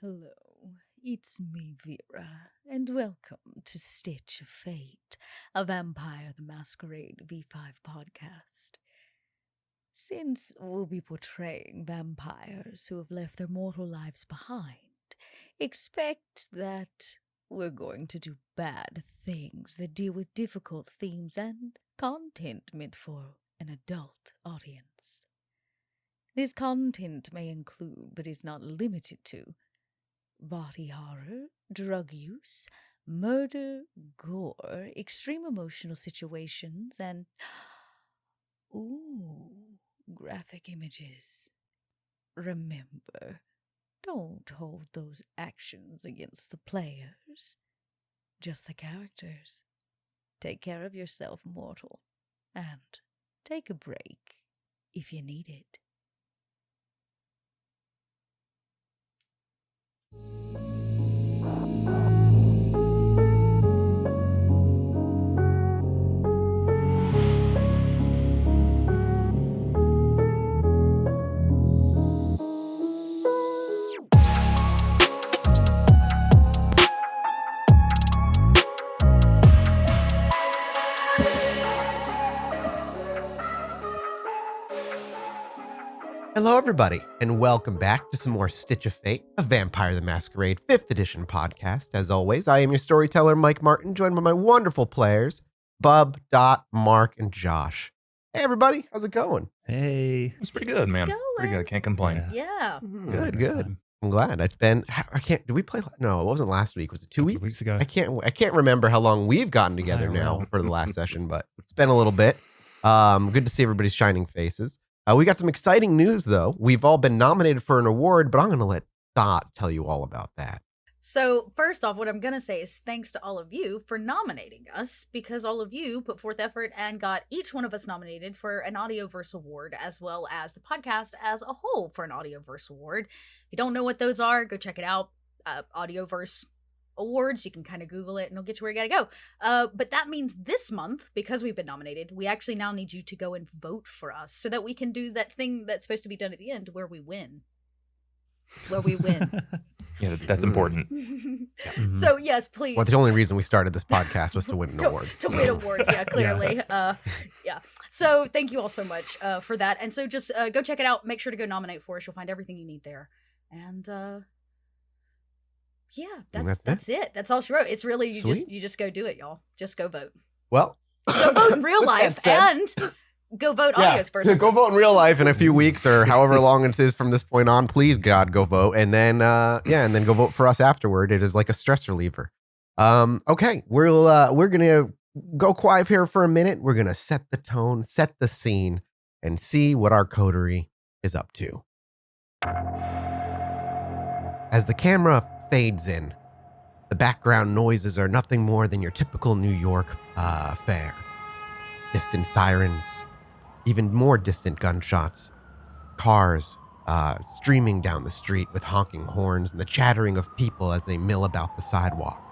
Hello, it's me, Vera, and welcome to Stitch of Fate, a Vampire the Masquerade V5 podcast. Since we'll be portraying vampires who have left their mortal lives behind, expect that we're going to do bad things that deal with difficult themes and content meant for an adult audience. This content may include, but is not limited to, body horror, drug use, murder, gore, extreme emotional situations, and graphic images. Remember, don't hold those actions against the players, just the characters. Take care of yourself, mortal, and take a break if you need it. Hello, everybody, and welcome back to some more Stitch of Fate, a Vampire the Masquerade 5th edition podcast. As always, I am your storyteller, Mike Martin, joined by my wonderful players, Bub, Dot, Mark, and Josh. Hey, everybody, how's it going? Hey. It's pretty good, man. Pretty good. Can't complain. Yeah. Good. I'm glad. It's been, did we play? No, it wasn't last week. Was it 2 weeks? Weeks ago. I can't remember how long we've gotten together now for the last session, but it's been a little bit. Good to see everybody's shining faces. We got some exciting news, though. We've all been nominated for an award, but I'm going to let Dot tell you all about that. So, first off, what I'm going to say is thanks to all of you for nominating us, because all of you put forth effort and got each one of us nominated for an Audioverse Award, as well as the podcast as a whole for an Audioverse Award. If you don't know what those are, go check it out. Audioverse Awards, you can kind of Google it and it'll get you where you gotta go. But that means this month, because we've been nominated, we actually now need you to go and vote for us so that we can do that thing that's supposed to be done at the end where we win. Yeah, that's important. So, yes, please. Well, the only reason we started this podcast was to win an award. To win awards, yeah, clearly. Yeah. So, thank you all so much for that. And so, just go check it out. Make sure to go nominate for us. You'll find everything you need there. And, yeah, that's it. That's all she wrote. It's really you just go do it, y'all. Just go vote. Well, go vote in real life and go vote audios first. Go vote in real life in a few weeks or however long it is from this point on. Please, God, go vote, and then and then go vote for us afterward. It is like a stress reliever. Okay, we're gonna go quiet here for a minute. We're gonna set the tone, set the scene, and see what our coterie is up to. As the camera fades in, the background noises are nothing more than your typical New York fare. Distant sirens, even more distant gunshots, cars streaming down the street with honking horns and the chattering of people as they mill about the sidewalk.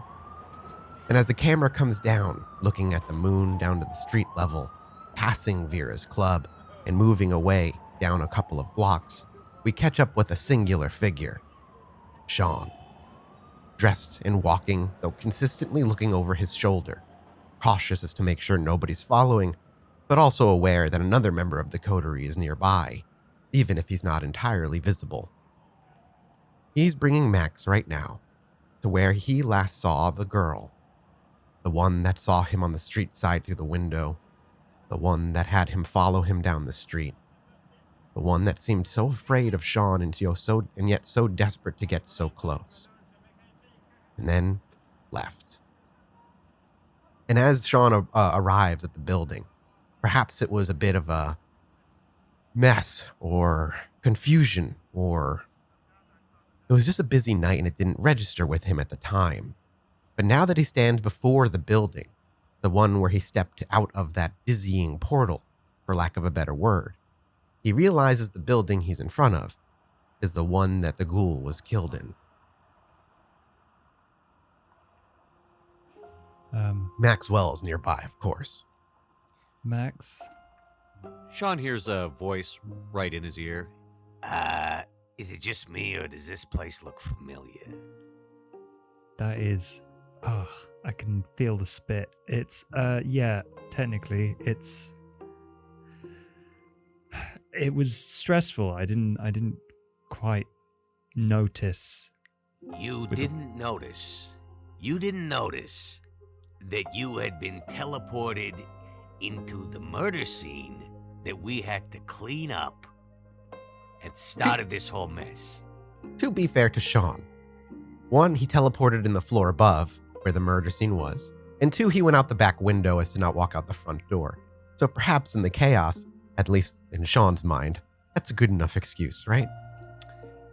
And as the camera comes down, looking at the moon down to the street level, passing Vera's club and moving away down a couple of blocks, we catch up with a singular figure, Shaun. Dressed and walking, though consistently looking over his shoulder, cautious as to make sure nobody's following, but also aware that another member of the coterie is nearby, even if he's not entirely visible. He's bringing Max right now to where he last saw the girl, the one that saw him on the street side through the window, the one that had him follow him down the street, the one that seemed so afraid of Shaun and yet so desperate to get so close. And then left. And as Shaun arrives at the building, perhaps it was a bit of a mess or confusion, or it was just a busy night and it didn't register with him at the time. But now that he stands before the building, the one where he stepped out of that dizzying portal, for lack of a better word, he realizes the building he's in front of is the one that the ghoul was killed in. Maxwell's nearby, of course. Max? Shaun hears a voice right in his ear. Is Is it just me, or does this place look familiar? That is... Oh, I can feel the spit. It's, yeah, technically, it's... It was stressful. I didn't quite notice. You didn't notice that you had been teleported into the murder scene that we had to clean up and started this whole mess. To be fair to Shaun, 1, he teleported in the floor above, where the murder scene was, and 2, he went out the back window as to not walk out the front door. So perhaps in the chaos, at least in Shaun's mind, that's a good enough excuse, right?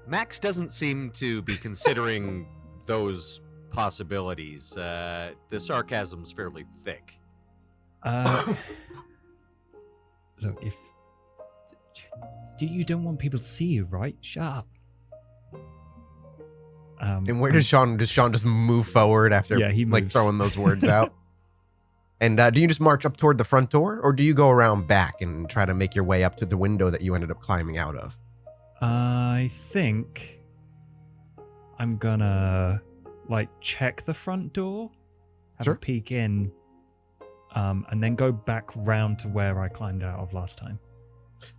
Max doesn't seem to be considering those possibilities. The sarcasm's fairly thick. Look, if... You don't want people to see you, right? Shut up. And where does Shaun just move forward after he like moves. throwing those words out? And do you just march up toward the front door, or do you go around back and try to make your way up to the window that you ended up climbing out of? I think I'm gonna check the front door, have Sure. a peek in, and then go back round to where I climbed out of last time.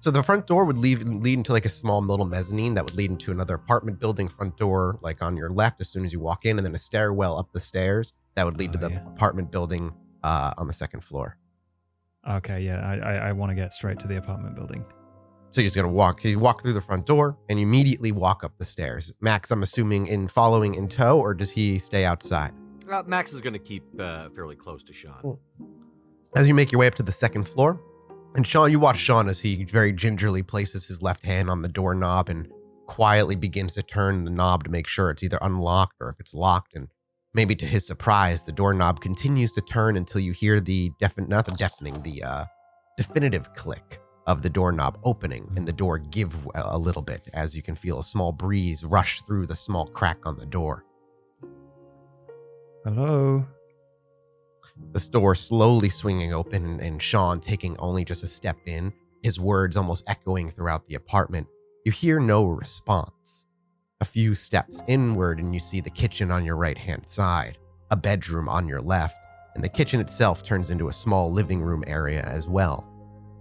So the front door would lead into like a small little mezzanine that would lead into another apartment building front door, like on your left as soon as you walk in, and then a stairwell up the stairs that would lead to the apartment building on the second floor. Okay, yeah, I want to get straight to the apartment building. So you're just gonna walk through the front door and you immediately walk up the stairs. Max, I'm assuming in following in tow, or does he stay outside? Max is going to keep fairly close to Shaun. Cool. As you make your way up to the second floor, and Shaun, you watch Shaun as he very gingerly places his left hand on the doorknob and quietly begins to turn the knob to make sure it's either unlocked or if it's locked. And maybe to his surprise, the doorknob continues to turn until you hear the definitive click of the doorknob opening and the door give a little bit as you can feel a small breeze rush through the small crack on the door. Hello? The door slowly swinging open and Shaun taking only just a step in, his words almost echoing throughout the apartment. You hear no response. A few steps inward and you see the kitchen on your right-hand side, a bedroom on your left, and the kitchen itself turns into a small living room area as well,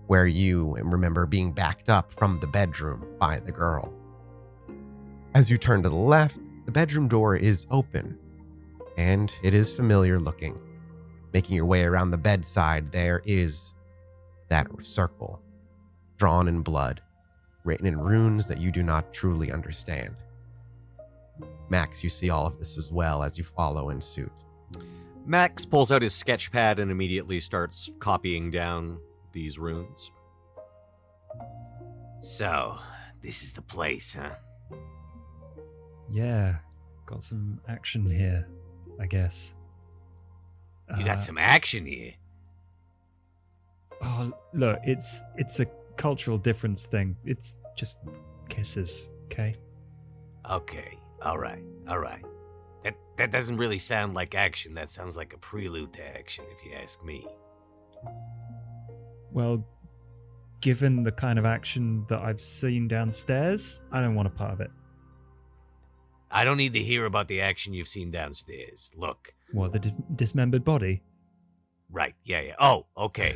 where you remember being backed up from the bedroom by the girl. As you turn to the left, the bedroom door is open, and it is familiar looking. Making your way around the bedside, there is that circle, drawn in blood, written in runes that you do not truly understand. Max, you see all of this as well as you follow in suit. Max pulls out his sketch pad and immediately starts copying down these runes. So, this is the place, huh? Yeah, got some action here, I guess. You got some action here. Oh, look, it's a cultural difference thing. It's just kisses, okay? Okay, all right. That doesn't really sound like action. That sounds like a prelude to action, if you ask me. Well, given the kind of action that I've seen downstairs, I don't want a part of it. I don't need to hear about the action you've seen downstairs. Look. What, the dismembered body? Right, yeah. Oh, okay.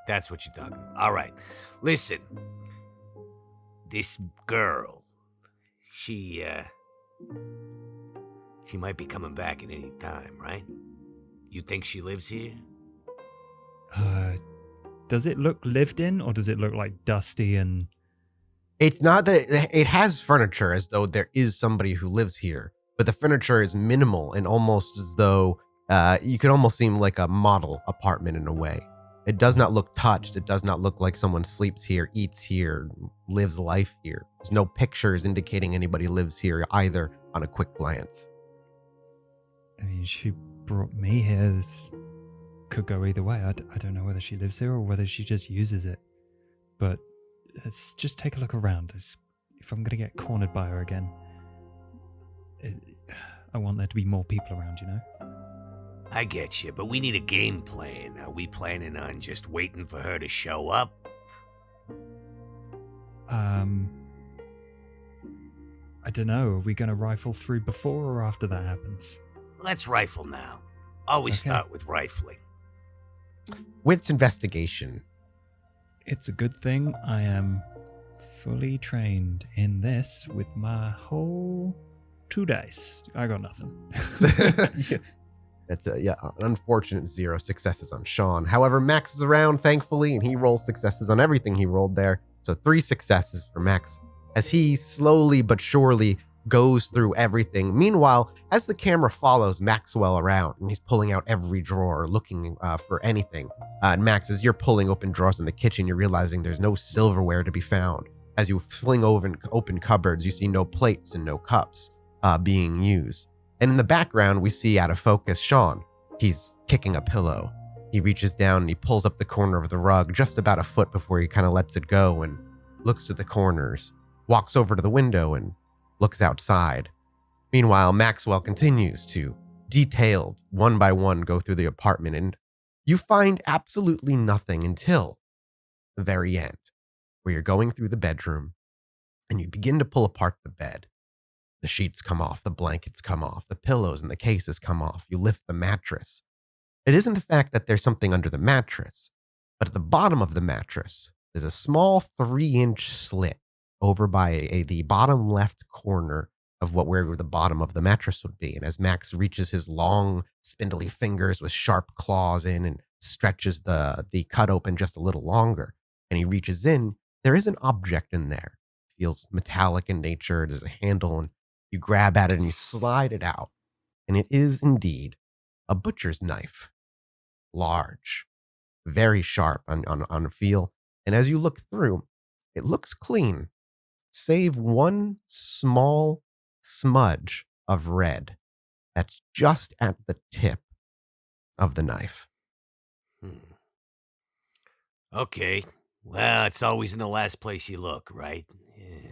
That's what you're talking about. All right. Listen. This girl, she might be coming back at any time, right? You think she lives here? Does it look lived in, or does it look like dusty and... It's not that it has furniture as though there is somebody who lives here, but the furniture is minimal and almost as though you could almost seem like a model apartment in a way. It does not look touched. It does not look like someone sleeps here, eats here, lives life here. There's no pictures indicating anybody lives here either on a quick glance. I mean, she brought me here. This could go either way. I don't know whether she lives here or whether she just uses it. But let's just take a look around. If I'm going to get cornered by her again, I want there to be more people around, you know? I get you, but we need a game plan. Are we planning on just waiting for her to show up? don't know. Are we going to rifle through before or after that happens? Let's rifle now. Always Okay. start with rifling. Wits investigation. It's a good thing I am fully trained in this with my whole 2 dice. I got nothing. That's an unfortunate 0 successes on Shaun. However, Max is around, thankfully, and he rolls successes on everything he rolled there. So 3 successes for Max as he slowly but surely goes through everything. Meanwhile, as the camera follows Maxwell around and he's pulling out every drawer looking for anything. And Max, as you're pulling open drawers in the kitchen, you're realizing there's no silverware to be found. As you fling over open cupboards, you see no plates and no cups being used. And in the background, we see out of focus Shaun. He's kicking a pillow. He reaches down and he pulls up the corner of the rug just about a foot before he kind of lets it go and looks to the corners, walks over to the window and looks outside. Meanwhile, Maxwell continues to, detailed, one by one, go through the apartment, and you find absolutely nothing until the very end, where you're going through the bedroom and you begin to pull apart the bed. The sheets come off, the blankets come off, the pillows and the cases come off. You lift the mattress. It isn't the fact that there's something under the mattress, but at the bottom of the mattress, there's a small 3-inch slit over by the bottom left corner of where the bottom of the mattress would be. And as Max reaches his long, spindly fingers with sharp claws in and stretches the cut open just a little longer, and he reaches in, there is an object in there. It feels metallic in nature. There's a handle, and you grab at it and you slide it out. And it is indeed a butcher's knife. Large, very sharp on feel. And as you look through, it looks clean, save one small smudge of red that's just at the tip of the knife. Okay. Well, it's always in the last place you look, right? Yeah.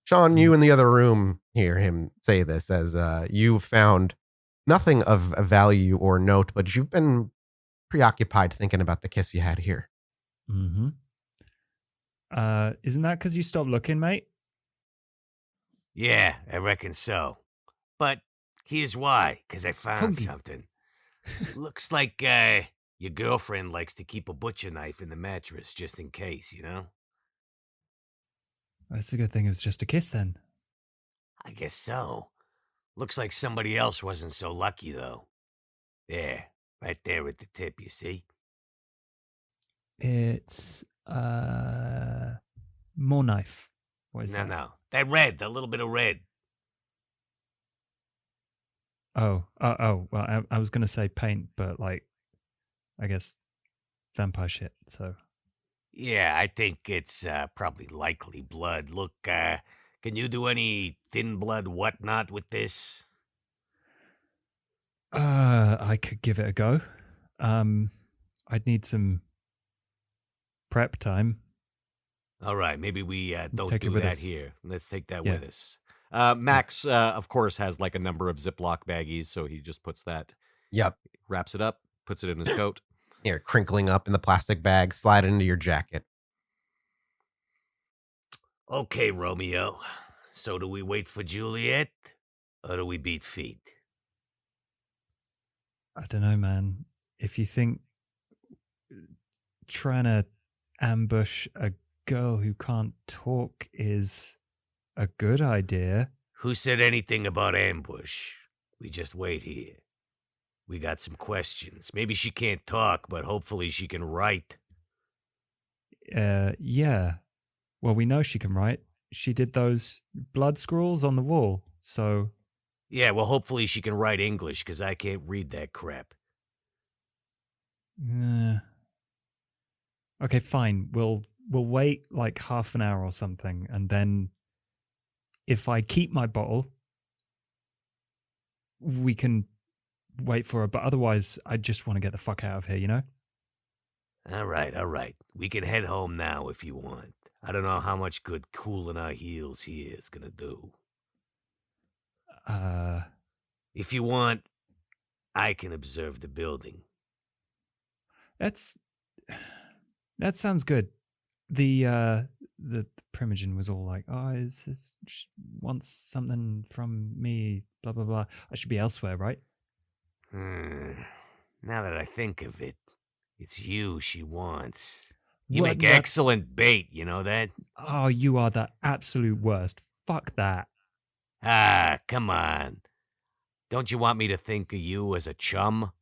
Shaun, you in the other room hear him say this as you've found nothing of value or note, but you've been preoccupied thinking about the kiss you had here. Mm-hmm. Isn't that because you stopped looking, mate? Yeah, I reckon so. But here's why, because I found Hokey. something. Looks like your girlfriend likes to keep a butcher knife in the mattress just in case, you know? That's a good thing it was just a kiss then. I guess so. Looks like somebody else wasn't so lucky, though. There, right there at the tip, you see? It's more knife. What is that? No. That red, that little bit of red. Oh. Well, I was gonna say paint, but like, I guess vampire shit. So Yeah, I think it's probably likely blood. Look, can you do any thin blood whatnot with this? I could give it a go. I'd need some prep time. All right, maybe we don't Take it do with that us. here. Let's take that Yeah. with us. Max, of course, has like a number of Ziploc baggies, so he just puts that, Yep. wraps it up, puts it in his coat. Here, crinkling up in the plastic bag, slide it into your jacket. Okay, Romeo. So do we wait for Juliet, or do we beat feet? I don't know, man. If you think trying to ambush a girl who can't talk is a good idea. Who said anything about ambush? We just wait here. We got some questions. Maybe she can't talk, but hopefully she can write. Yeah. Well, we know she can write. She did those blood scrawls on the wall, so... Yeah, well, hopefully she can write English, because I can't read that crap. Okay, fine. We'll wait like half an hour or something, and then if I keep my bottle, we can wait for her. But otherwise, I just want to get the fuck out of here, you know? All right. We can head home now if you want. I don't know how much good cooling our heels here is gonna do. If you want, I can observe the building. That sounds good. The Primogen was all like, "Oh, wants something from me, blah, blah, blah. I should be elsewhere, right? Now that I think of it, it's you she wants. You What, make that's- excellent bait, you know that? Oh, you are the absolute worst. Fuck that. Ah, come on. Don't you want me to think of you as a chum?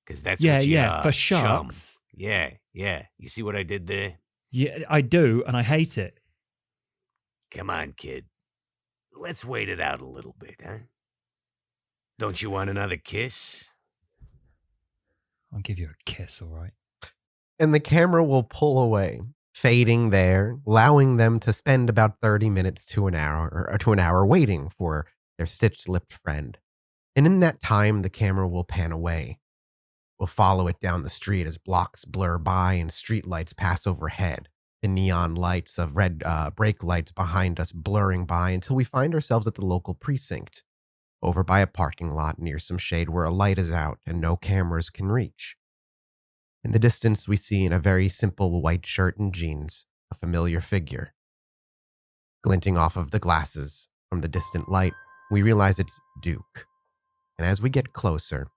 Because that's Yeah, what you yeah, are. for chum. sharks. Yeah. You see what I did there? Yeah, I do, and I hate it. Come on, kid. Let's wait it out a little bit, huh? Don't you want another kiss? I'll give you a kiss, all right? And the camera will pull away, fading there, allowing them to spend about 30 minutes to an hour waiting for their stitched-lipped friend. And in that time, the camera will pan away. We'll follow it down the street as blocks blur by and streetlights pass overhead. The neon lights of red brake lights behind us blurring by until we find ourselves at the local precinct, over by a parking lot near some shade where a light is out and no cameras can reach. In the distance, we see in a very simple white shirt and jeans a familiar figure. Glinting off of the glasses from the distant light, we realize it's Duke. And as we get closer,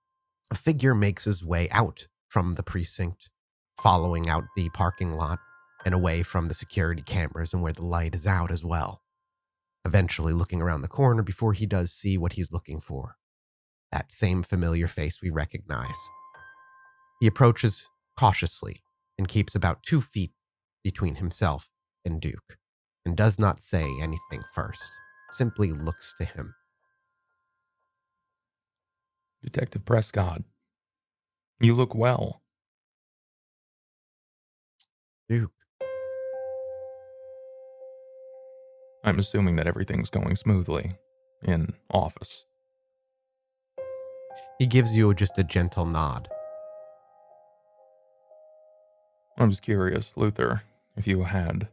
a figure makes his way out from the precinct, following out the parking lot and away from the security cameras and where the light is out as well. Eventually looking around the corner before he does see what he's looking for. That same familiar face we recognize. He approaches cautiously and keeps about 2 feet between himself and Duke, and does not say anything first, simply looks to him. Detective Prescott, you look well. Duke. I'm assuming that everything's going smoothly in office. He gives you just a gentle nod. I was curious, Luther, if you had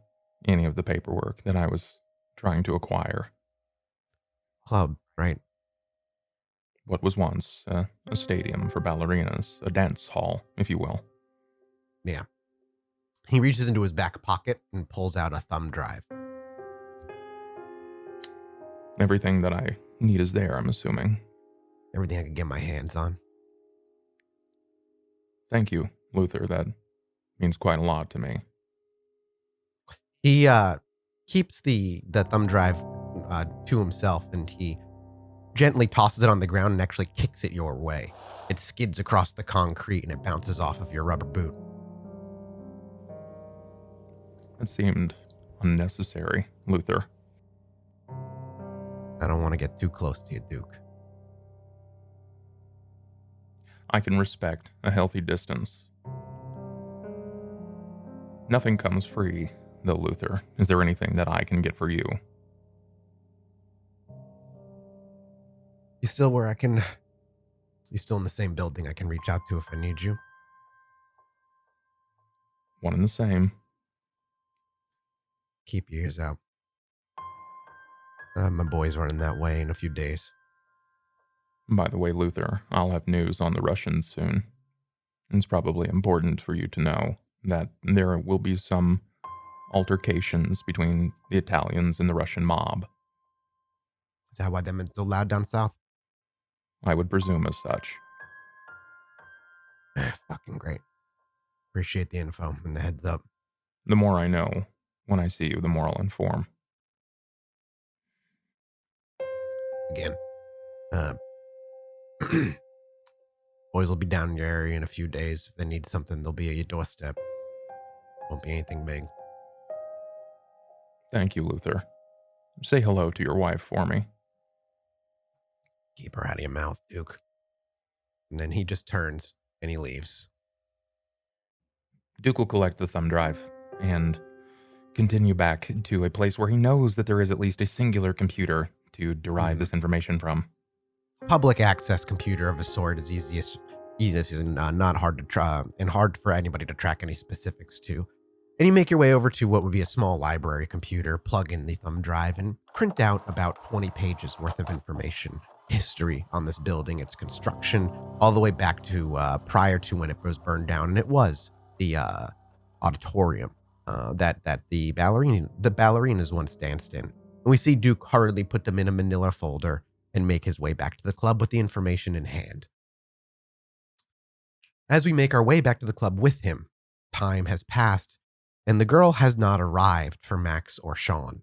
any of the paperwork that I was trying to acquire. Club, right? What was once a stadium for ballerinas, a dance hall, if you will. Yeah. He reaches into his back pocket and pulls out a thumb drive. Everything that I need is there, I'm assuming. Everything I can get my hands on. Thank you, Luther. That means quite a lot to me. He keeps the thumb drive to himself, and he gently tosses it on the ground and actually kicks it your way. It skids across the concrete and it bounces off of your rubber boot. It seemed unnecessary, Luther. I don't want to get too close to you, Duke. I can respect a healthy distance. Nothing comes free, though, Luther. Is there anything that I can get for you? You still where I can... You still in the same building I can reach out to if I need you? One and the same. Keep your ears out. My boy's running that way in a few days. By the way, Luther, I'll have news on the Russians soon. It's probably important for you to know that there will be some altercations between the Italians and the Russian mob. Is that why them it's so loud down south? I would presume as such. Fucking great. Appreciate the info and the heads up. The more I know, when I see you, the more I'll inform. Again. Boys will be down in your area in a few days. If they need something, they'll be at your doorstep. Won't be anything big. Thank you, Luther. Say hello to your wife for me. Keep her out of your mouth, Duke. And then he just turns and he leaves. Duke will collect the thumb drive and continue back to a place where he knows that there is at least a singular computer to derive this information from. Public access computer of a sort is easiest and not hard to try and hard for anybody to track any specifics to. And you make your way over to what would be a small library computer, plug in the thumb drive, and print out about 20 pages worth of information. History on this building, its construction, all the way back to prior to when it was burned down. And it was the auditorium that the ballerinas once danced in. We see Duke hurriedly put them in a manila folder and make his way back to the club with the information in hand. As we make our way back to the club with him, time has passed, and the girl has not arrived for Max or Shaun.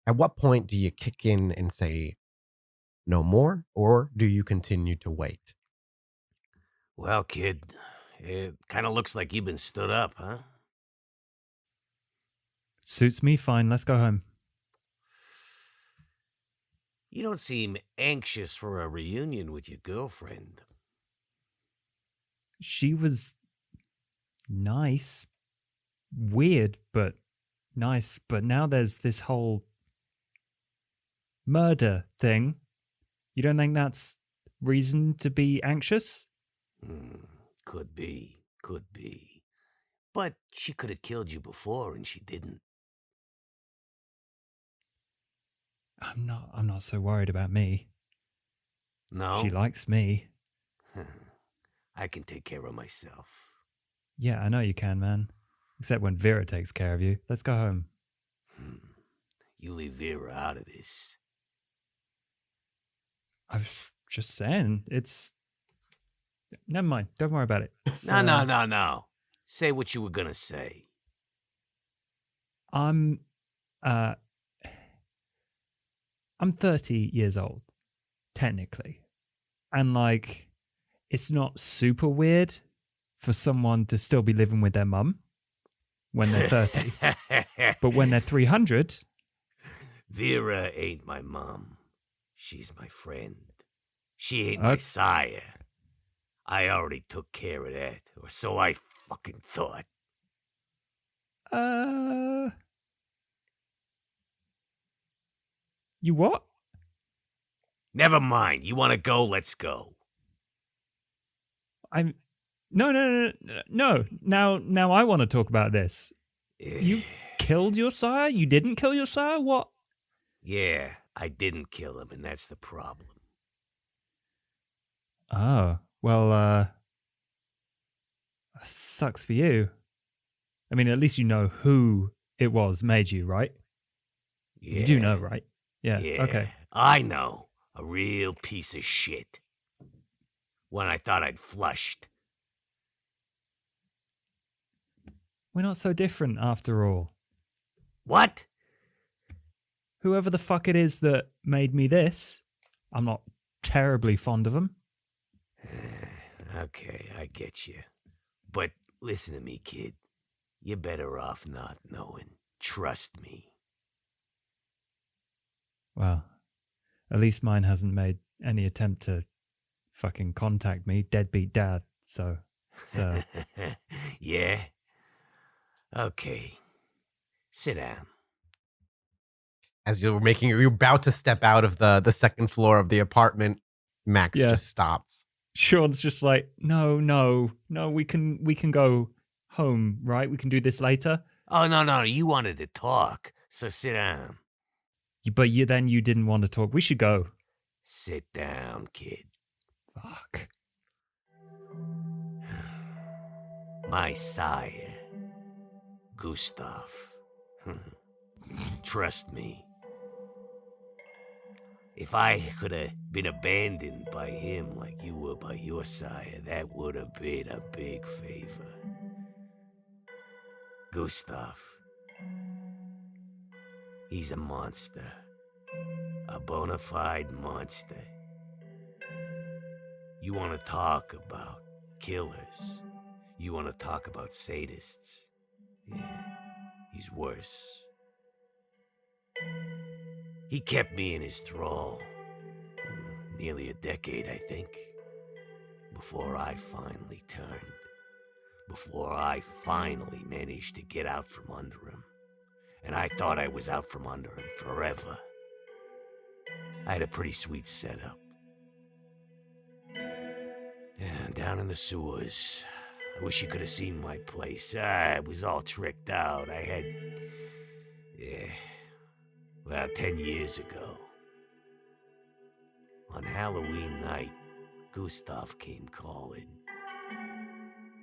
At what point do you kick in and say no more, or do you continue to wait? Well, kid, it kind of looks like you've been stood up, huh? Suits me fine. Let's go home. You don't seem anxious for a reunion with your girlfriend. She was nice. Weird, but nice. But now there's this whole murder thing. You don't think that's reason to be anxious? Could be. But she could have killed you before, and she didn't. I'm not so worried about me. No? She likes me. I can take care of myself. Yeah, I know you can, man. Except when Vera takes care of you. Let's go home. You leave Vera out of this. I was just saying, it's... Never mind. Don't worry about it. No. Say what you were gonna say. I'm 30 years old, technically. And, like, it's not super weird for someone to still be living with their mum when they're 30. But when they're 300... Vera ain't my mom. She's my friend. She ain't my sire. I already took care of that, or so I fucking thought. You what? Never mind. You want to go? Let's go. No. Now I want to talk about this. You killed your sire? You didn't kill your sire? What? Yeah, I didn't kill him, and that's the problem. Oh, well, sucks for you. I mean, at least you know who it was made you, right? Yeah. You do know, right? Yeah, okay. I know. A real piece of shit. One I thought I'd flushed. We're not so different after all. What? Whoever the fuck it is that made me this, I'm not terribly fond of him. Okay, I get you. But listen to me, kid. You're better off not knowing. Trust me. Well, at least mine hasn't made any attempt to fucking contact me, deadbeat dad, so... Yeah? Okay. Sit down. As you're about to step out of the second floor of the apartment, Max just stops. Shaun's just like, no, we can go home, right? We can do this later. Oh, no, you wanted to talk, so sit down. But you didn't want to talk. We should go. Sit down, kid. Fuck. My sire, Gustav. Trust me. If I could have been abandoned by him like you were by your sire, that would have been a big favor. Gustav. He's a monster. A bona fide monster. You want to talk about killers. You want to talk about sadists. Yeah, he's worse. He kept me in his thrall. Nearly a decade, I think. Before I finally turned. Before I finally managed to get out from under him. And I thought I was out from under him forever. I had a pretty sweet setup. Yeah, down in the sewers. I wish you could have seen my place. It was all tricked out. I had... Well, 10 years ago. On Halloween night, Gustav came calling.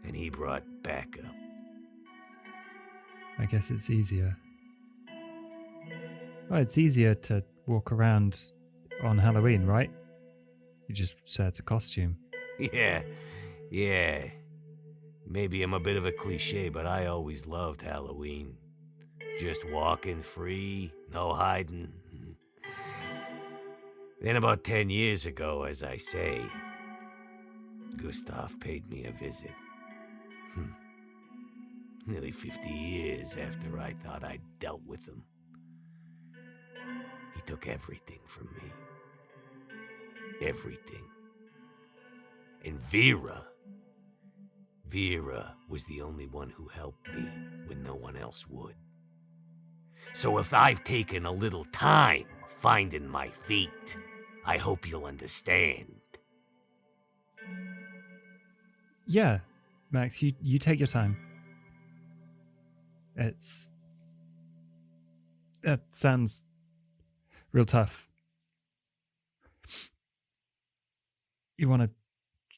And he brought backup. I guess it's easier Well, it's easier to walk around on Halloween, right? You just say it's a costume. Yeah. Maybe I'm a bit of a cliche, but I always loved Halloween. Just walking free, no hiding. Then about 10 years ago, as I say, Gustav paid me a visit. Nearly 50 years after I thought I'd dealt with him. He took everything from me. Everything. And Vera was the only one who helped me when no one else would. So if I've taken a little time finding my feet, I hope you'll understand. Yeah, Max, you take your time. That sounds real tough. You want to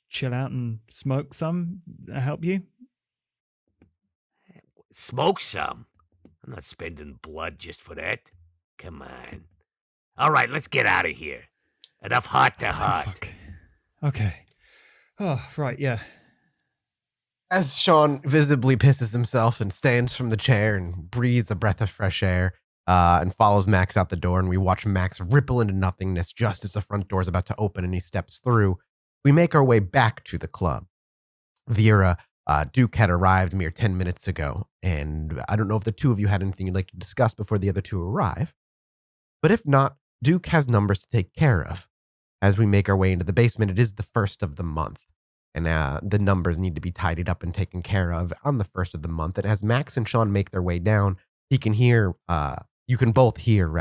chill out and smoke some? Help you? Smoke some? I'm not spending blood just for that. Come on. All right, let's get out of here. Enough heart to heart. Fuck. Okay. Oh, right, yeah. As Shaun visibly pisses himself and stands from the chair and breathes a breath of fresh air and follows Max out the door, and we watch Max ripple into nothingness just as the front door is about to open and he steps through, we make our way back to the club. Vera, Duke had arrived mere 10 minutes ago, and I don't know if the two of you had anything you'd like to discuss before the other two arrive, but if not, Duke has numbers to take care of. As we make our way into the basement, it is the first of the month. And the numbers need to be tidied up and taken care of on the first of the month. And as Max and Shaun make their way down, you can both hear,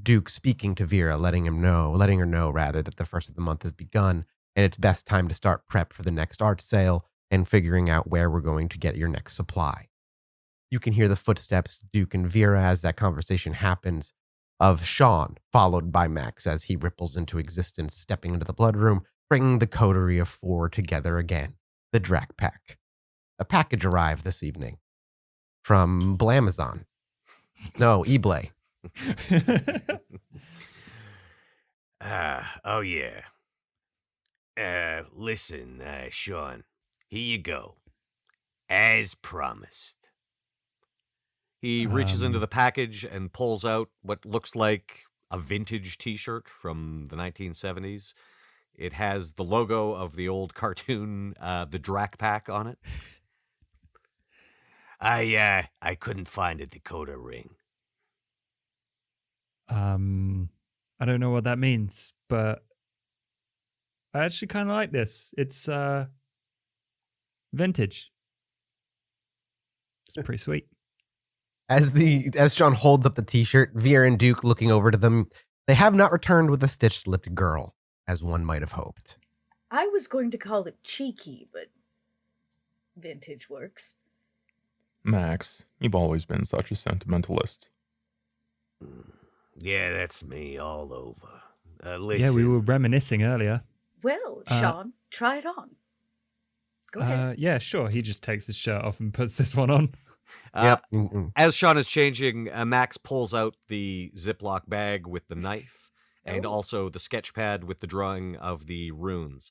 Duke speaking to Vera, letting her know, that the first of the month has begun, and it's best time to start prep for the next art sale and figuring out where we're going to get your next supply. You can hear the footsteps, Duke and Vera, as that conversation happens, of Shaun, followed by Max as he ripples into existence, stepping into the blood room, bringing the coterie of four together again, the Drac Pack. A package arrived this evening from Blamazon. No, Eblay. Oh yeah. Listen, Shaun, here you go. As promised. He reaches into the package and pulls out what looks like a vintage t-shirt from the 1970s. It has the logo of the old cartoon, the Drac Pack, on it. I couldn't find a Dakota ring. I don't know what that means, but I actually kind of like this. It's vintage. It's pretty sweet. As Shaun holds up the t-shirt, Vera and Duke looking over to them, they have not returned with a stitched-lipped girl, as one might have hoped. I was going to call it cheeky, but vintage works. Max, you've always been such a sentimentalist. Yeah, that's me all over. Listen. Yeah, we were reminiscing earlier. Well, Shaun, try it on. Go ahead. Yeah, sure. He just takes his shirt off and puts this one on. Yep. As Shaun is changing, Max pulls out the Ziploc bag with the knife and also the sketch pad with the drawing of the runes.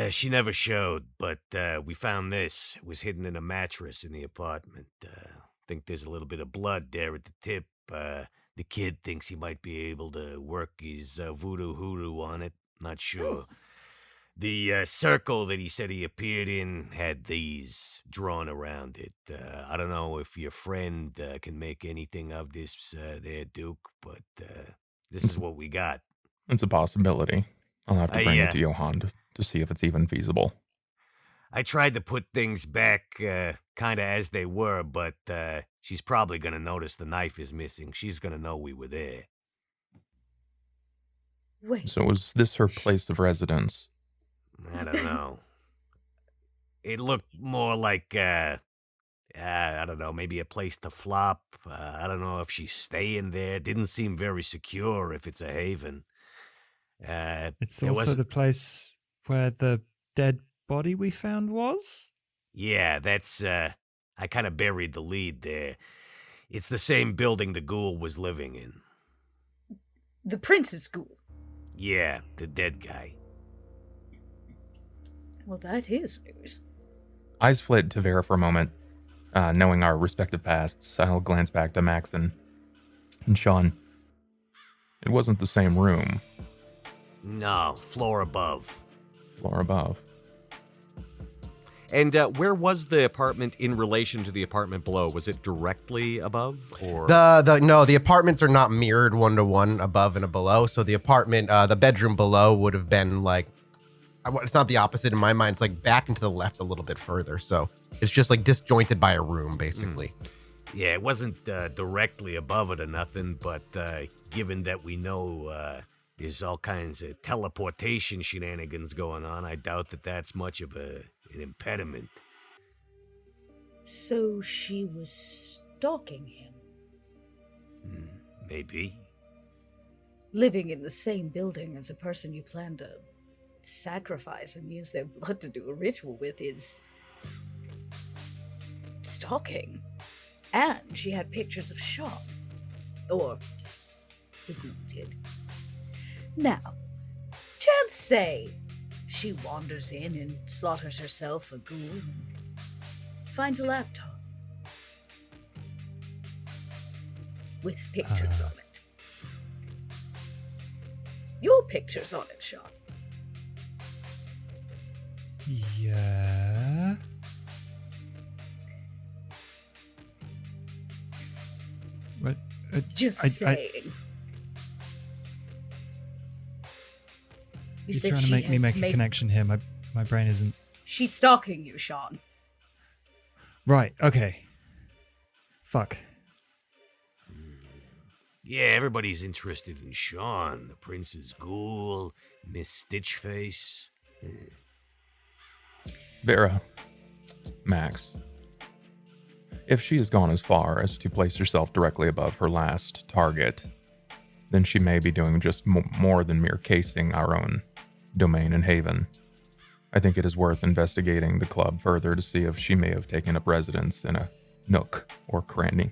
She never showed, but we found this. It was hidden in a mattress in the apartment. Think there's a little bit of blood there at the tip. The kid thinks he might be able to work his voodoo hoodoo on it. Not sure. The circle that he said he appeared in had these drawn around it. I don't know if your friend can make anything of this there, Duke, but this is what we got. It's a possibility. I'll have to bring it to Johan to see if it's even feasible. I tried to put things back kind of as they were, but she's probably going to notice the knife is missing. She's going to know we were there. Wait. So was this her place of residence? I don't know. It looked more like, I don't know, maybe a place to flop. I don't know if she's staying there. Didn't seem very secure if it's a haven. It's also the place where the dead body we found was? Yeah, that's, I kind of buried the lead there. It's the same building the ghoul was living in. The prince's ghoul. Yeah, the dead guy. Well, that is news. Eyes flit to Vera for a moment. Knowing our respective pasts, I'll glance back to Max and Shaun. It wasn't the same room. No, floor above. Floor above. And where was the apartment in relation to the apartment below? Was it directly above, or The apartments are not mirrored 1-to-1 above and below. So the apartment, the bedroom below would have been like, it's not the opposite in my mind. It's like back into the left a little bit further. So it's just like disjointed by a room, basically. Yeah, it wasn't directly above it or nothing, but given that we know there's all kinds of teleportation shenanigans going on, I doubt that that's much of an impediment. So she was stalking him, Maybe. living in the same building as a person you plan to sacrifice and use their blood to do a ritual with is stalking. And she had pictures of Shaun. Or the ghoul did. Now, chance say she wanders in and slaughters herself a ghoul and finds a laptop with pictures on it. Your pictures on it, Shaun. Yeah. What? Just saying. You're trying to make me make a connection here. My brain isn't. She's stalking you, Shaun. Right, okay. Fuck. Yeah, everybody's interested in Shaun, the prince's ghoul, Miss Stitchface. Vera. Max. If she has gone as far as to place herself directly above her last target, then she may be doing just more than mere casing our own domain and haven. I think it is worth investigating the club further to see if she may have taken up residence in a nook or cranny.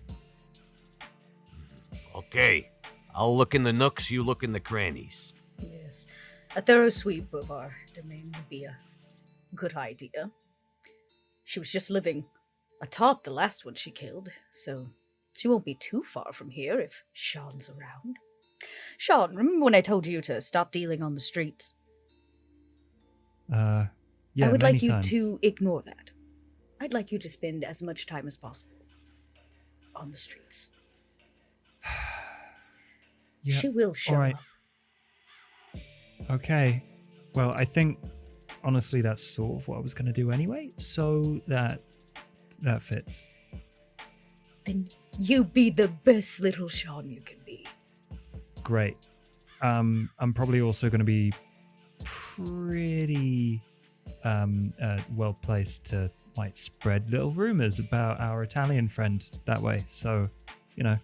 Okay, I'll look in the nooks, you look in the crannies. Yes. A thorough sweep of our domain would be a good idea. She was just living atop the last one she killed, so she won't be too far from here if Shaun's around. Shaun, remember when I told you to stop dealing on the streets? Yeah, I would many like you times. to ignore that. I'd like you to spend as much time as possible on the streets. Yeah, She will show alright. up. Okay. Well, I think, honestly, that's sort of what I was going to do anyway, so that fits. Then you be the best little Shaun you can be. Great. I'm probably also going to be pretty well placed to like spread little rumors about our Italian friend that way. So,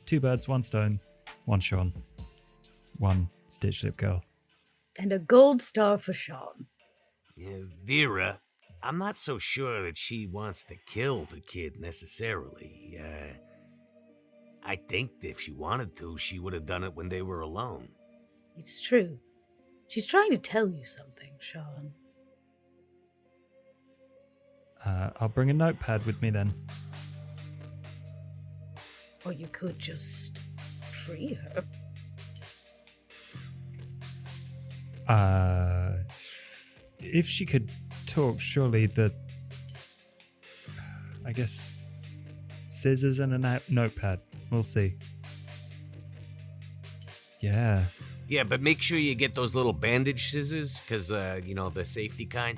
2 birds, 1 stone, 1 Shaun, 1 Stitch Lip Girl. And a gold star for Shaun. Vera, I'm not so sure that she wants to kill the kid necessarily. I think if she wanted to, she would have done it when they were alone. It's true. She's trying to tell you something, Shaun. I'll bring a notepad with me then. Or you could just free her. If she could talk, surely I guess scissors and a notepad. We'll see. Yeah. Yeah, but make sure you get those little bandage scissors, because, the safety kind.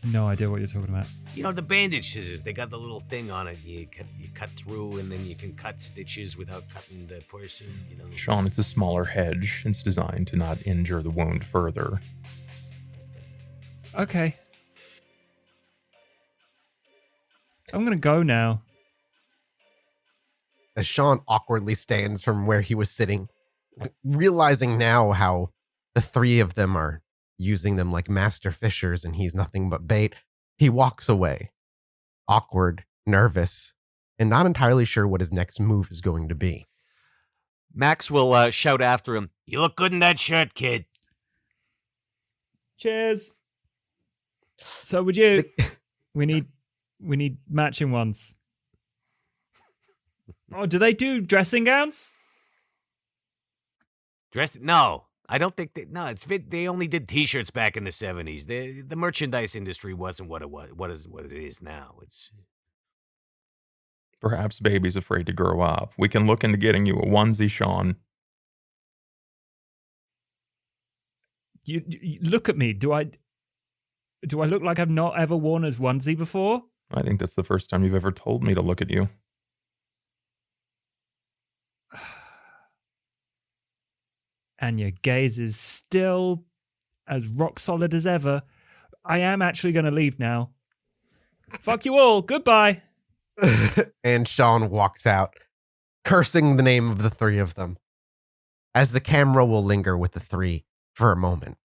No idea what you're talking about. The bandage scissors, they got the little thing on it. You cut through, and then you can cut stitches without cutting the person, Shaun, it's a smaller hedge. It's designed to not injure the wound further. Okay. I'm gonna go now. As Shaun awkwardly stands from where he was sitting, realizing now how the 3 of them are using them like master fishers and he's nothing but bait, he walks away, awkward, nervous, and not entirely sure what his next move is going to be. Max will shout after him, "You look good in that shirt, kid." Cheers. So would you? We need matching ones. Oh, do they do dressing gowns? No, I don't think they only did T-shirts back in the 70s. The merchandise industry wasn't what it is now. It's Perhaps baby's afraid to grow up. We can look into getting you a onesie, Shaun. You look at me. Do I look like I've not ever worn a onesie before? I think that's the first time you've ever told me to look at you. And your gaze is still as rock solid as ever. I am actually going to leave now. Fuck you all. Goodbye. And Shaun walks out, cursing the name of the three of them. As the camera will linger with the three for a moment,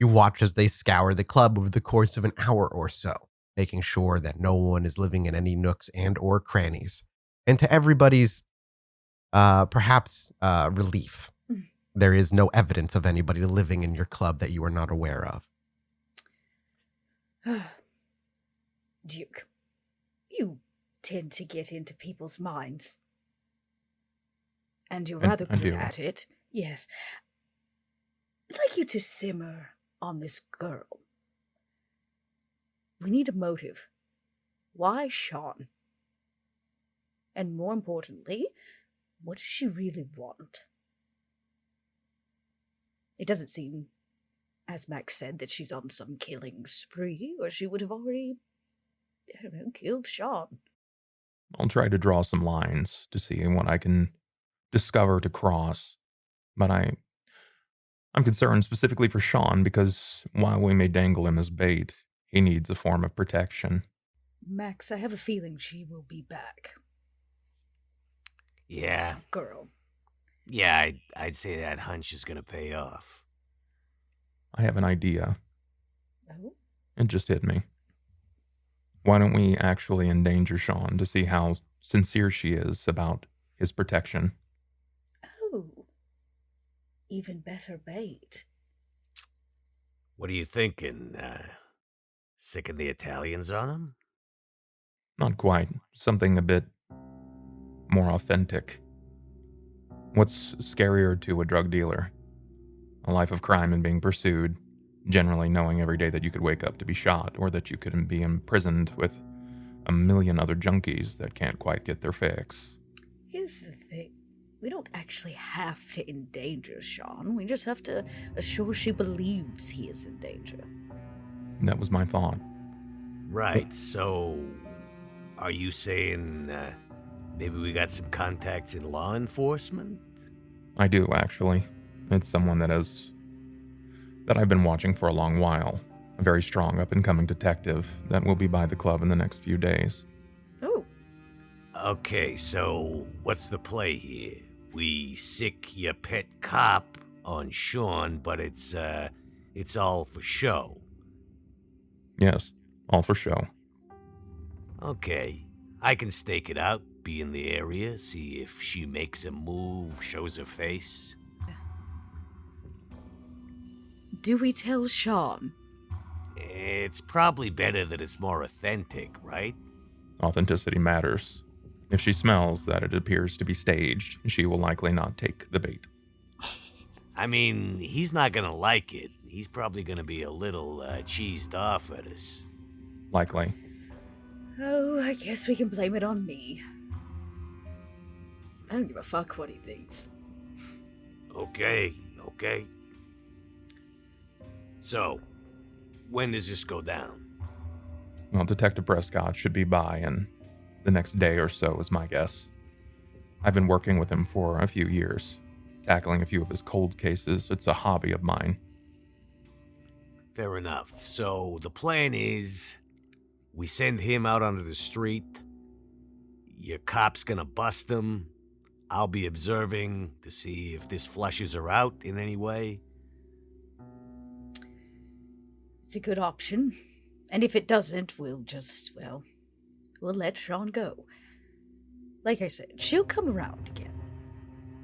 you watch as they scour the club over the course of an hour or so, making sure that no one is living in any nooks and or crannies. And to everybody's, relief, there is no evidence of anybody living in your club that you are not aware of. Duke, you tend to get into people's minds. And you're rather good at it. Yes. I'd like you to simmer on this girl. We need a motive. Why Shaun? And more importantly, what does she really want? It doesn't seem, as Max said, that she's on some killing spree, or she would have already, killed Shaun. I'll try to draw some lines to see what I can discover to cross. But I'm concerned specifically for Shaun because while we may dangle him as bait, he needs a form of protection. Max, I have a feeling she will be back. Yeah. This girl. Yeah, I'd say that hunch is going to pay off. I have an idea. Oh? It just hit me. Why don't we actually endanger Shaun to see how sincere she is about his protection? Oh. Even better bait. What are you thinking? Sicken the Italians on him? Not quite. Something a bit more authentic. What's scarier to a drug dealer? A life of crime and being pursued, generally knowing every day that you could wake up to be shot, or that you could be imprisoned with a million other junkies that can't quite get their fix. Here's the thing. We don't actually have to endanger Shaun. We just have to assure she believes he is in danger. That was my thought. Right, so are you saying maybe we got some contacts in law enforcement? I do, actually. It's someone that I've been watching for a long while. A very strong up-and-coming detective that will be by the club in the next few days. Oh. Okay, so what's the play here? We sick your pet cop on Shaun, but it's all for show. Yes, all for show. Okay, I can stake it out, be in the area, see if she makes a move, shows her face. Do we tell Shaun? It's probably better that it's more authentic, right? Authenticity matters. If she smells that it appears to be staged, she will likely not take the bait. I mean, he's not gonna like it. He's probably gonna be a little cheesed off at us. Likely. Oh, I guess we can blame it on me. I don't give a fuck what he thinks. Okay. So, when does this go down? Well, Detective Prescott should be by in the next day or so, is my guess. I've been working with him for a few years, tackling a few of his cold cases. It's a hobby of mine. Fair enough. So, the plan is we send him out onto the street. Your cop's gonna bust him. I'll be observing to see if this flushes her out in any way. It's a good option. And if it doesn't, we'll let Shaun go. Like I said, she'll come around again.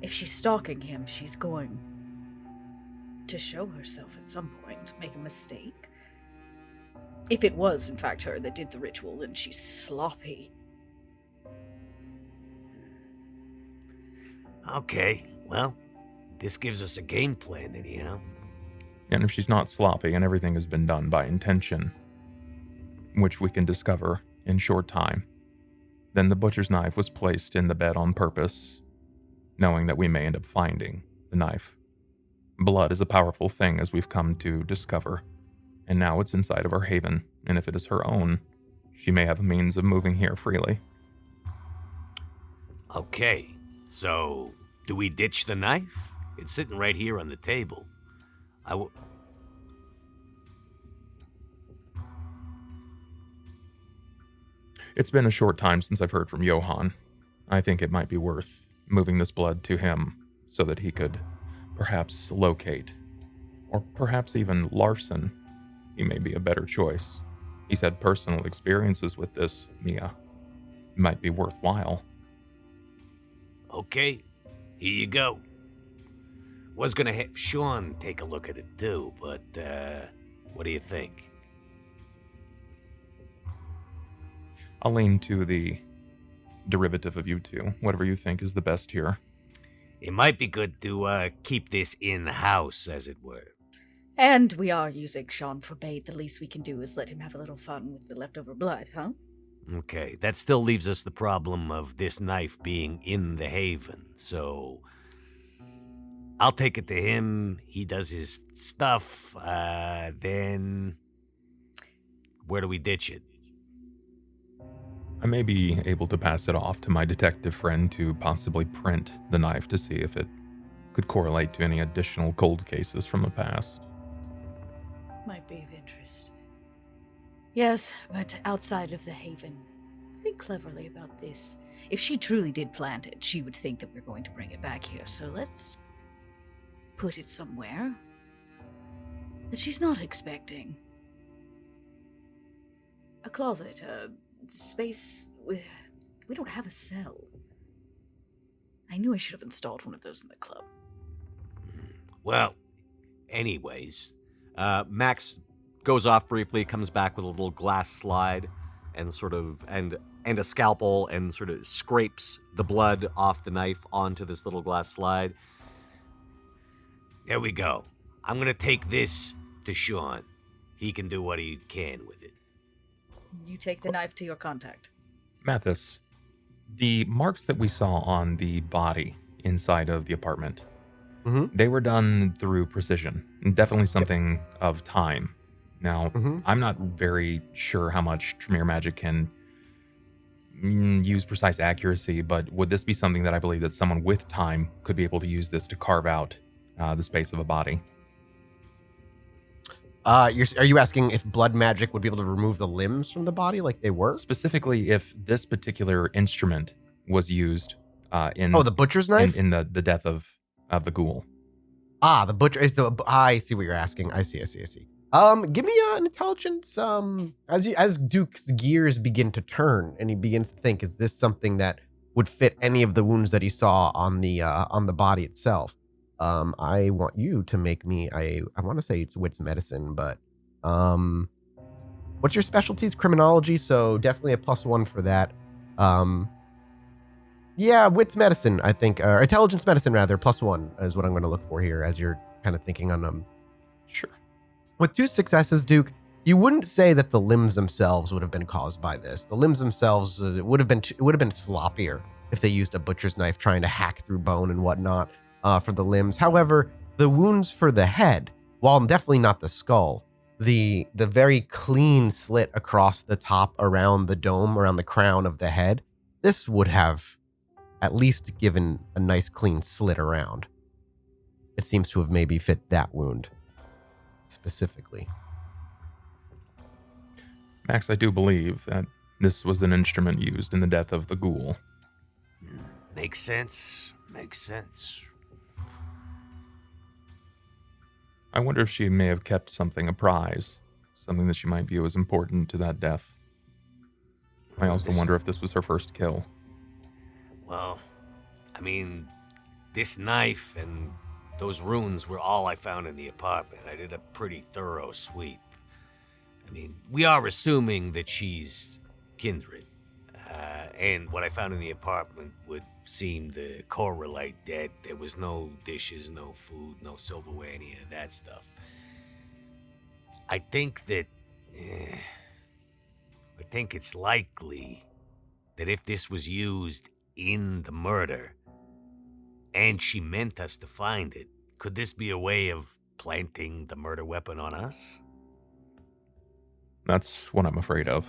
If she's stalking him, she's going to show herself at some point, make a mistake. If it was, in fact, her that did the ritual, then she's sloppy. Okay, well, this gives us a game plan anyhow. And if she's not sloppy and everything has been done by intention, which we can discover in short time, then the butcher's knife was placed in the bed on purpose, knowing that we may end up finding the knife. Blood is a powerful thing, as we've come to discover, and now it's inside of her haven, and if it is her own, she may have a means of moving here freely. Okay, so do we ditch the knife? It's sitting right here on the table. It's been a short time since I've heard from Johann. I think it might be worth moving this blood to him so that he could perhaps locate, or perhaps even larcen. He may be a better choice. He's had personal experiences with this, Mia. It might be worthwhile. Okay, here you go. Was gonna have Shaun take a look at it too, but, what do you think? I'll lean to the derivative of you two, whatever you think is the best here. It might be good to, keep this in-house, as it were. And we are using Shaun for bait. The least we can do is let him have a little fun with the leftover blood, huh? Okay, that still leaves us the problem of this knife being in the haven, so I'll take it to him, he does his stuff, then where do we ditch it? I may be able to pass it off to my detective friend to possibly print the knife to see if it could correlate to any additional cold cases from the past. Might be of interest. Yes, but outside of the haven. Think cleverly about this. If she truly did plant it, she would think that we're going to bring it back here, so let's put it somewhere that she's not expecting. A closet, a space with... We don't have a cell. I knew I should have installed one of those in the club. Well, anyways, Max goes off briefly, comes back with a little glass slide and sort of and a scalpel and sort of scrapes the blood off the knife onto this little glass slide. There we go. I'm gonna take this to Shaun. He can do what he can with it. You take the knife to your contact. Mathas, the marks that we saw on the body inside of the apartment, they were done through precision. Definitely something of time. Now, I'm not very sure how much Tremere magic can use precise accuracy, but would this be something that I believe that someone with time could be able to use this to carve out the space of a body? Are you asking if blood magic would be able to remove the limbs from the body like they were? Specifically, if this particular instrument was used in... Oh, the butcher's knife? In the death of the ghoul. Ah, the butcher. I see what you're asking. I see. Give me an intelligence. As Duke's gears begin to turn and he begins to think, is this something that would fit any of the wounds that he saw on the body itself? I want you to make me. I want to say it's wits medicine, but what's your specialties? Criminology. So definitely a +1 for that. Yeah, wits medicine. I think, or intelligence medicine rather. +1 is what I'm going to look for here as you're kind of thinking on them. Sure. With 2 successes, Duke, you wouldn't say that the limbs themselves would have been caused by this. The limbs themselves would have been sloppier if they used a butcher's knife trying to hack through bone and whatnot for the limbs. However, the wounds for the head, while definitely not the skull, the very clean slit across the top around the dome, around the crown of the head, this would have at least given a nice clean slit around. It seems to have maybe fit that wound specifically. Max, I do believe that this was an instrument used in the death of the ghoul. Makes sense. I wonder if she may have kept something a prize, something that she might view as important to that death. I also wonder if this was her first kill. Well, I mean, this knife and those runes were all I found in the apartment. I did a pretty thorough sweep. I mean, we are assuming that she's kindred. And what I found in the apartment would seem to correlate that there was no dishes, no food, no silverware, any of that stuff. I think that... I think it's likely that if this was used in the murder, and she meant us to find it, could this be a way of planting the murder weapon on us? That's what I'm afraid of.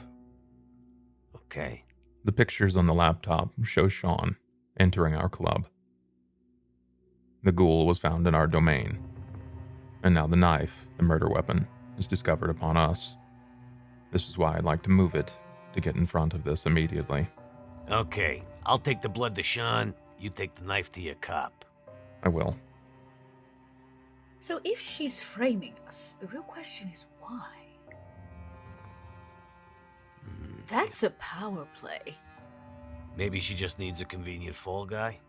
Okay. The pictures on the laptop show Shaun entering our club. The ghoul was found in our domain, and now the knife, the murder weapon, is discovered upon us. This is why I'd like to move it to get in front of this immediately. Okay, I'll take the blood to Shaun, you take the knife to your cop. I will. So if she's framing us, the real question is why? That's a power play. Maybe she just needs a convenient fall guy?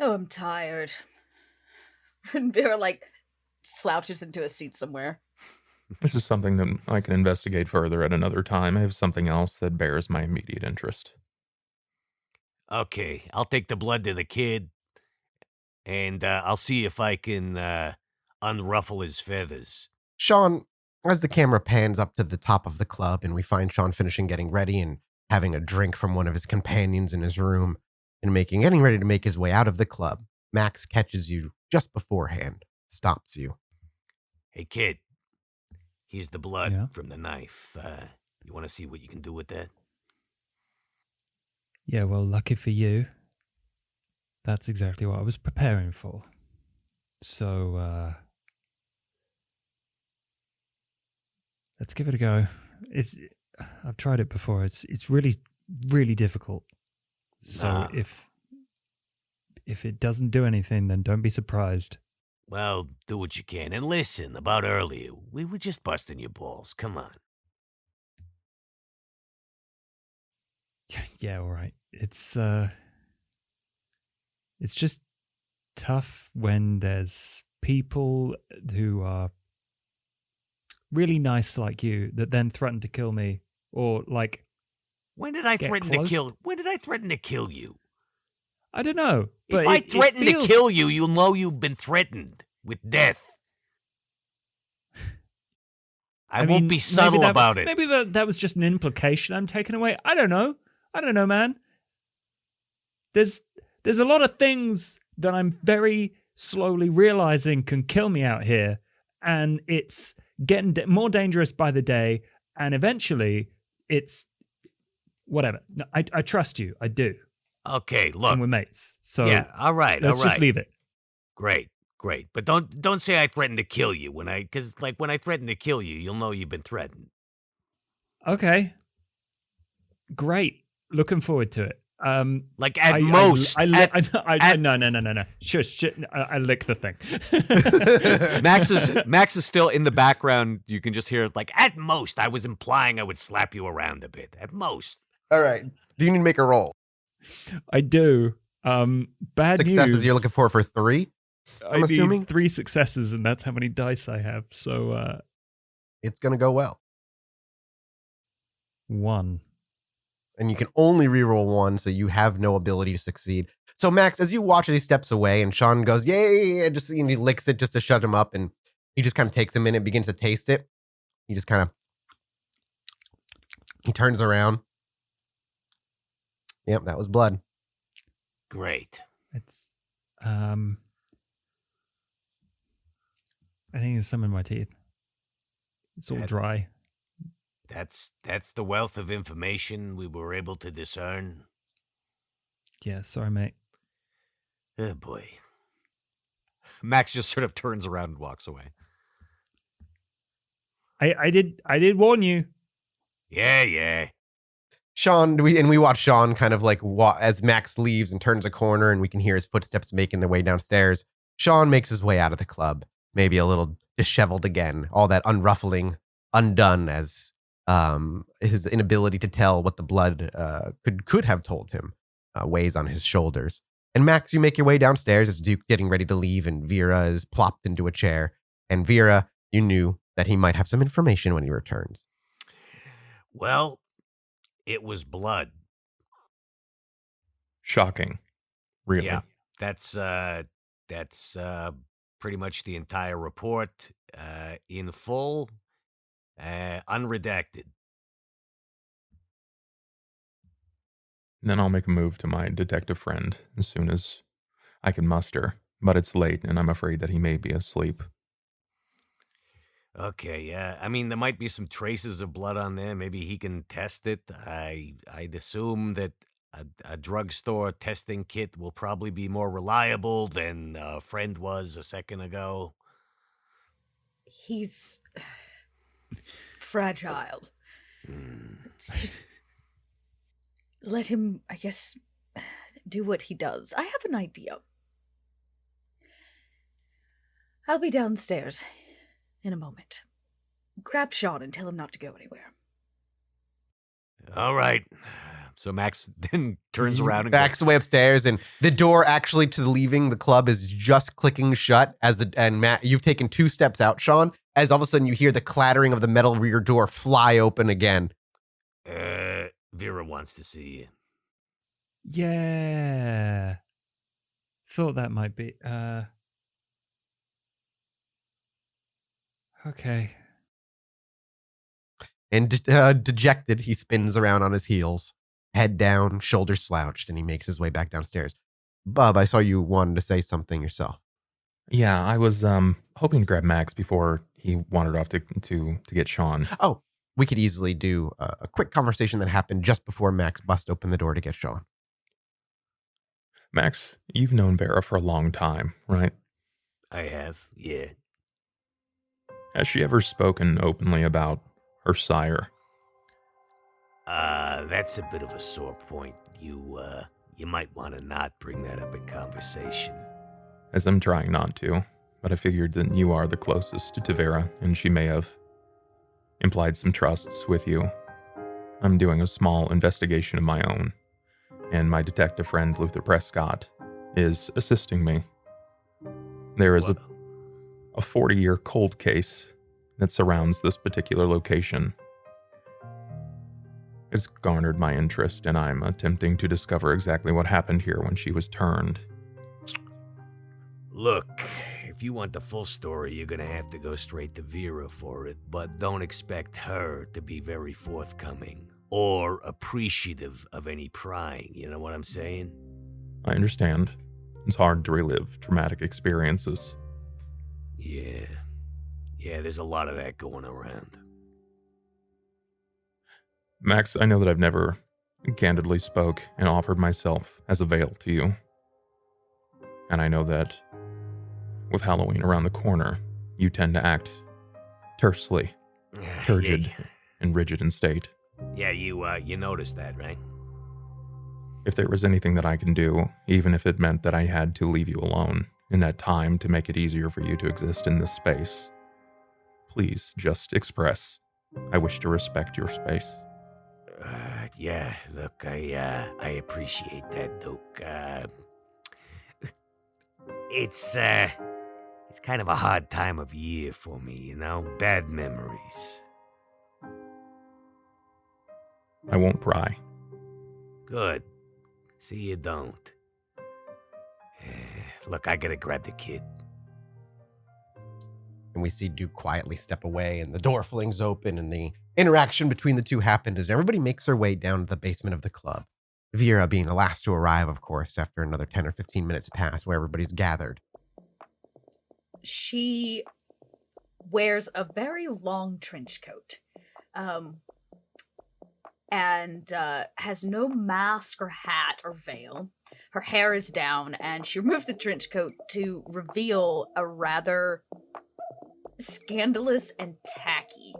Oh, I'm tired. And Bear, slouches into a seat somewhere. This is something that I can investigate further at another time. I have something else that bears my immediate interest. Okay, I'll take the blood to the kid, and I'll see if I can unruffle his feathers. Shaun, as the camera pans up to the top of the club and we find Shaun finishing getting ready and having a drink from one of his companions in his room and getting ready to make his way out of the club, Max catches you just beforehand, stops you. Hey, kid, here's the blood Yeah? from the knife. You want to see what you can do with that? Yeah, well, lucky for you. That's exactly what I was preparing for. So, let's give it a go. I've tried it before. It's really, really difficult. So Nah. if it doesn't do anything, then don't be surprised. Well, do what you can. And listen, about earlier, we were just busting your balls. Come on. Yeah, all right. It's just tough when there's people who are really nice like you that then threaten to kill me or When did I Get threaten close. to kill? When did I threaten to kill you? I don't know. But If I it threaten feels- to kill you, you'll know you've been threatened with death. I mean, won't be subtle about it. Maybe that was just an implication I'm taking away. I don't know, man. There's a lot of things that I'm very slowly realizing can kill me out here, and it's getting more dangerous by the day, and eventually it's whatever. No, I trust you. I do. Okay, And look. we're mates. So Yeah, all right, let's all right. just leave it. Great. But don't say I threatened to kill you because when I threaten to kill you, you'll know you've been threatened. Okay. Great. Looking forward to it. Like at most. No. Shush. I lick the thing. Max is still in the background. You can just hear it like, at most, I was implying I would slap you around a bit. At most. All right. Do you need to make a roll? I do. Bad Successes news. you're looking for 3? I'm I assuming? need 3 successes, and that's how many dice I have. So, It's going to go well. 1. And you can only reroll 1, so you have no ability to succeed. So, Max, as you watch as he steps away, and Shaun goes, yay, and just he licks it just to shut him up, and he just kind of takes a minute and begins to taste it. He just kind of, he turns around. Yep, that was blood. Great. It's, I think there's some in my teeth. It's all That- dry. That's the wealth of information we were able to discern. Yeah, sorry, mate. Oh boy. Max just sort of turns around and walks away. I did warn you. Yeah. Shaun, we watch Shaun kind of like as Max leaves and turns a corner, and we can hear his footsteps making their way downstairs. Shaun makes his way out of the club, maybe a little disheveled again, all that unruffling undone as his inability to tell what the blood could have told him weighs on his shoulders. And Max, you make your way downstairs as Duke getting ready to leave, and Vera is plopped into a chair. And Vera, you knew that he might have some information when he returns. Well, it was blood. Shocking. Really. Yeah, that's pretty much the entire report, in full, unredacted. Then I'll make a move to my detective friend as soon as I can muster. But it's late, and I'm afraid that he may be asleep. Okay, yeah. I mean, there might be some traces of blood on there. Maybe he can test it. I'd assume that a drugstore testing kit will probably be more reliable than a friend was a second ago. He's fragile. Just let him, I guess, do what he does. I have an idea. I'll be downstairs in a moment. Grab Shaun and tell him not to go anywhere. All right. So Max then turns around and backs away upstairs, and the door actually to leaving the club is just clicking shut and Matt, you've taken 2 steps out, Shaun, as all of a sudden you hear the clattering of the metal rear door fly open again. Vera wants to see you. Yeah. Thought that might be. Okay. And dejected, he spins around on his heels, head down, shoulders slouched, and he makes his way back downstairs. Bub, I saw you wanted to say something yourself. Yeah, I was hoping to grab Max before he wandered off to get Shaun. Oh, we could easily do a quick conversation that happened just before Max bust open the door to get Shaun. Max, you've known Vera for a long time, right? I have, yeah. Has she ever spoken openly about her sire? That's a bit of a sore point. You might want to not bring that up in conversation. As I'm trying not to, but I figured that you are the closest to Vera, and she may have implied some trusts with you. I'm doing a small investigation of my own, and my detective friend Luther Prescott is assisting me. There is a 40-year cold case that surrounds this particular location. It's garnered my interest, and I'm attempting to discover exactly what happened here when she was turned. Look, if you want the full story, you're gonna have to go straight to Vera for it, but don't expect her to be very forthcoming or appreciative of any prying, you know what I'm saying? I understand. It's hard to relive traumatic experiences. Yeah, there's a lot of that going around. Max, I know that I've never candidly spoke and offered myself as a veil to you. And I know that with Halloween around the corner, you tend to act tersely, turgid, and rigid in state. Yeah, you noticed that, right? If there was anything that I can do, even if it meant that I had to leave you alone in that time to make it easier for you to exist in this space, please just express. I wish to respect your space. Yeah, look, I appreciate that, Duke. It's kind of a hard time of year for me, you know? Bad memories. I won't pry. Good. See, you don't. Look, I gotta grab the kid. And we see Duke quietly step away, and the door flings open, and the interaction between the two happened as everybody makes their way down to the basement of the club. Vera being the last to arrive, of course, after another 10 or 15 minutes pass where everybody's gathered. She wears a very long trench coat. And has no mask or hat or veil. Her hair is down, and she removes the trench coat to reveal a rather scandalous and tacky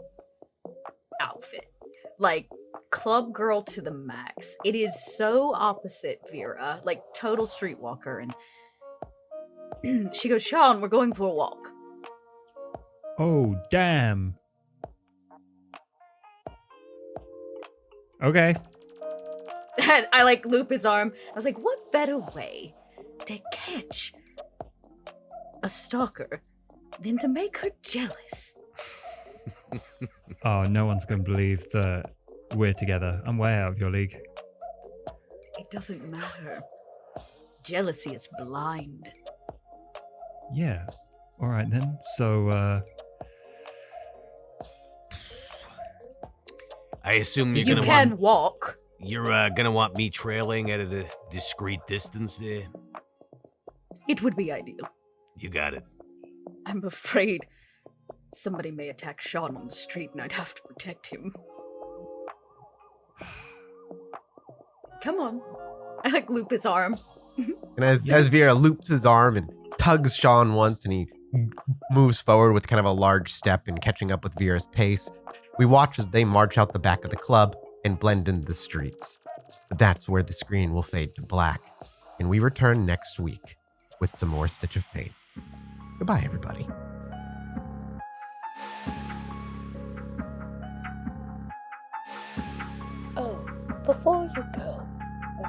outfit. Like, club girl to the max. It is so opposite Vera, like total streetwalker. And she goes, Shaun, we're going for a walk. Oh, damn. Okay. And I like loop his arm. I was like, what better way to catch a stalker than to make her jealous? Oh, no one's going to believe that we're together. I'm way out of your league. It doesn't matter. Jealousy is blind. Yeah. All right then. So, I assume You you're gonna can want walk. you're gonna want me trailing at a discreet distance there. It would be ideal. You got it. I'm afraid somebody may attack Shaun on the street and I'd have to protect him. Come on. I like loop his arm. And as Vera loops his arm and tugs Shaun once, and he moves forward with kind of a large step and catching up with Vera's pace, we watch as they march out the back of the club and blend into the streets. But that's where the screen will fade to black, and we return next week with some more Stitch of Fate. Goodbye, everybody. Oh, before you go,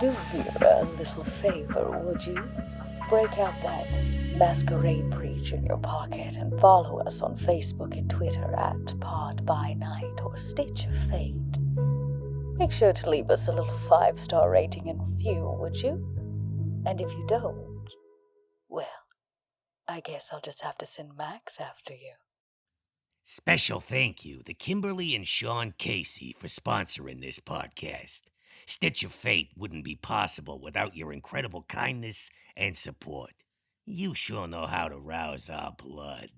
do Vera a little favor, would you? Break out that Masquerade breach in your pocket and follow us on Facebook and Twitter at Pod by Night or Stitch of Fate. Make sure to leave us a little 5-star rating and review, would you? And if you don't, well, I guess I'll just have to send Max after you. Special thank you to Kimberly and Sean Casey for sponsoring this podcast. Stitch of Fate wouldn't be possible without your incredible kindness and support. You sure know how to rouse our blood.